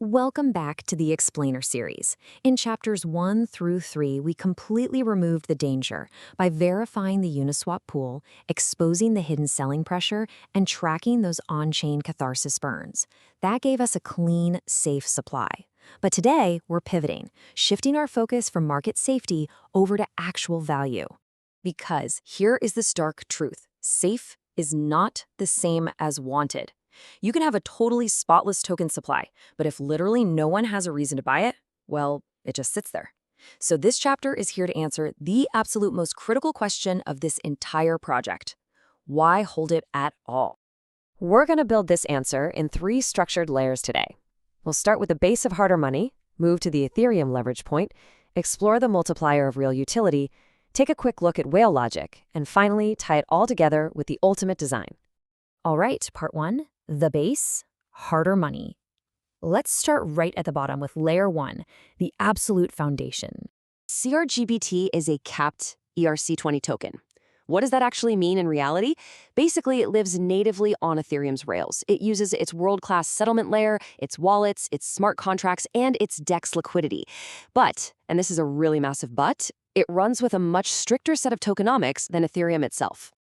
Welcome back to the Explainer series. In chapters 1 through 3, we completely removed the danger by verifying the Uniswap pool, exposing the hidden selling pressure, and tracking those on-chain catharsis burns. That gave us a clean, safe supply. But today, we're pivoting, shifting our focus from market safety over to actual value. Because here is the stark truth. Safe is not the same as wanted. You can have a totally spotless token supply, but if literally no one has a reason to buy it, well, it just sits there. So this chapter is here to answer the absolute most critical question of this entire project. Why hold it at all? We're going to build this answer in 3 structured layers today. We'll start with the base of harder money, move to the Ethereum leverage point, explore the multiplier of real utility, take a quick look at whale logic, and finally tie it all together with the ultimate design. All right, part 1. The base, harder money. Let's start right at the bottom with layer 1, the absolute foundation. CRGPT is a capped ERC20 token. What does that actually mean in reality? Basically, it lives natively on Ethereum's rails. It uses its world-class settlement layer, its wallets, its smart contracts, and its DEX liquidity. But, and this is a really massive but, it runs with a much stricter set of tokenomics than Ethereum itself.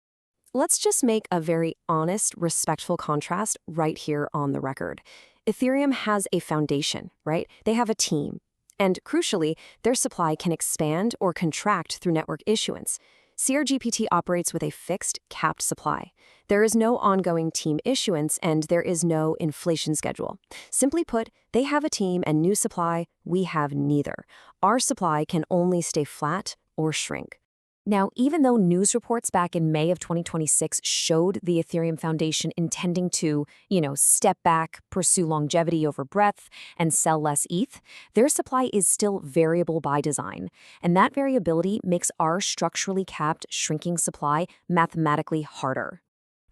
Let's just make a very honest, respectful contrast right here on the record. Ethereum has a foundation, right? They have a team. And crucially, their supply can expand or contract through network issuance. CRGPT operates with a fixed, capped supply. There is no ongoing team issuance, and there is no inflation schedule. Simply put, they have a team and new supply, we have neither. Our supply can only stay flat or shrink. Now, even though news reports back in May of 2026 showed the Ethereum Foundation intending to, step back, pursue longevity over breadth, and sell less ETH, their supply is still variable by design. And that variability makes our structurally capped, shrinking supply mathematically harder.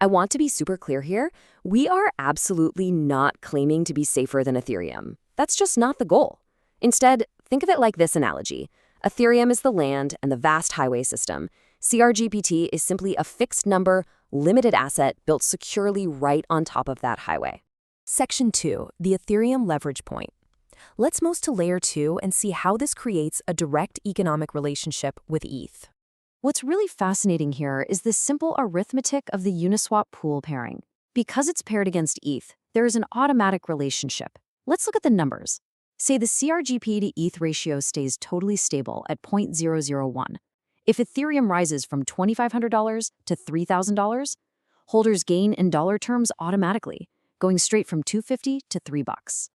I want to be super clear here. We are absolutely not claiming to be safer than Ethereum. That's just not the goal. Instead, think of it like this analogy. Ethereum is the land and the vast highway system. CRGPT is simply a fixed number, limited asset built securely right on top of that highway. Section 2, the Ethereum leverage point. Let's move to layer 2 and see how this creates a direct economic relationship with ETH. What's really fascinating here is the simple arithmetic of the Uniswap pool pairing. Because it's paired against ETH, there is an automatic relationship. Let's look at the numbers. Say the CRGP to ETH ratio stays totally stable at 0.001. If Ethereum rises from $2,500 to $3,000, holders gain in dollar terms automatically, going straight from $2.50 to $3.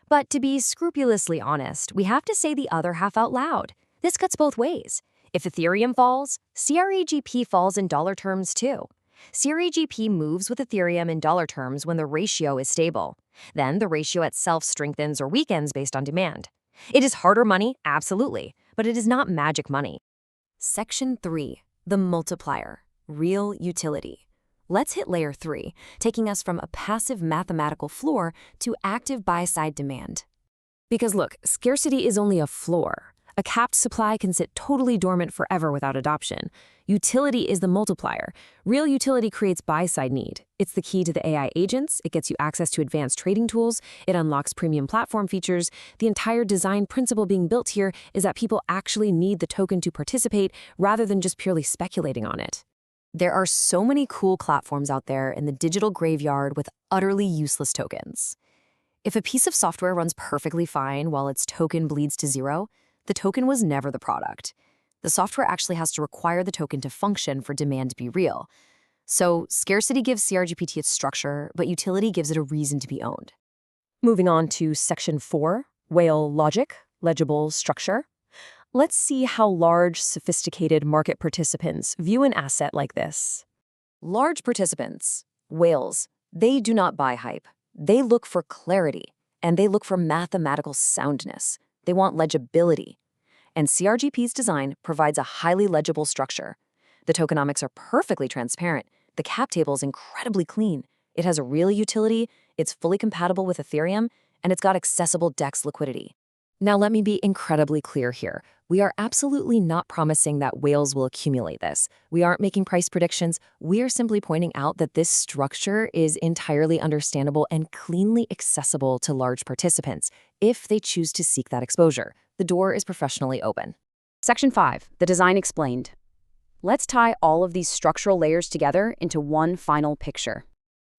But to be scrupulously honest, we have to say the other half out loud. This cuts both ways. If Ethereum falls, CRGP falls in dollar terms too. CRGP moves with Ethereum in dollar terms when the ratio is stable. Then the ratio itself strengthens or weakens based on demand. It is harder money, absolutely, but it is not magic money. Section 3, the multiplier, real utility. Let's hit layer 3, taking us from a passive mathematical floor to active buy-side demand. Because look, scarcity is only a floor. A capped supply can sit totally dormant forever without adoption. Utility is the multiplier. Real utility creates buy-side need. It's the key to the AI agents. It gets you access to advanced trading tools. It unlocks premium platform features. The entire design principle being built here is that people actually need the token to participate rather than just purely speculating on it. There are so many cool platforms out there in the digital graveyard with utterly useless tokens. If a piece of software runs perfectly fine while its token bleeds to zero, the token was never the product. The software actually has to require the token to function for demand to be real. So scarcity gives CRGPT its structure, but utility gives it a reason to be owned. Moving on to section 4, whale logic, legible structure. Let's see how large, sophisticated market participants view an asset like this. Large participants, whales, they do not buy hype. They look for clarity, and they look for mathematical soundness. They want legibility. And CRGP's design provides a highly legible structure. The tokenomics are perfectly transparent. The cap table is incredibly clean. It has a real utility, it's fully compatible with Ethereum, and it's got accessible DEX liquidity. Now let me be incredibly clear here. We are absolutely not promising that whales will accumulate this. We aren't making price predictions. We are simply pointing out that this structure is entirely understandable and cleanly accessible to large participants if they choose to seek that exposure. The door is professionally open. Section 5, the design explained. Let's tie all of these structural layers together into one final picture.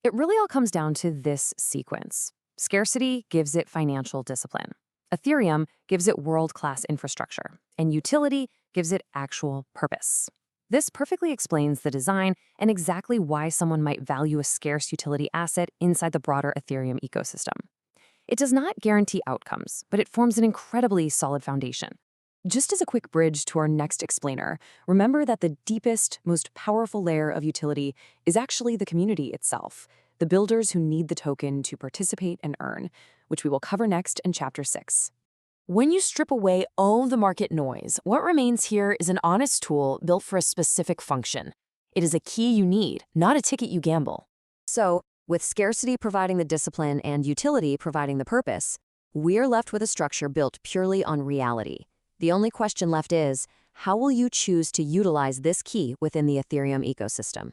It really all comes down to this sequence. Scarcity gives it financial discipline. Ethereum gives it world-class infrastructure, and utility gives it actual purpose. This perfectly explains the design and exactly why someone might value a scarce utility asset inside the broader Ethereum ecosystem. It does not guarantee outcomes, but it forms an incredibly solid foundation. Just as a quick bridge to our next explainer, remember that the deepest, most powerful layer of utility is actually the community itself, the builders who need the token to participate and earn, which we will cover next in Chapter 6. When you strip away all the market noise, what remains here is an honest tool built for a specific function. It is a key you need, not a ticket you gamble. So, with scarcity providing the discipline and utility providing the purpose, we're left with a structure built purely on reality. The only question left is, how will you choose to utilize this key within the Ethereum ecosystem?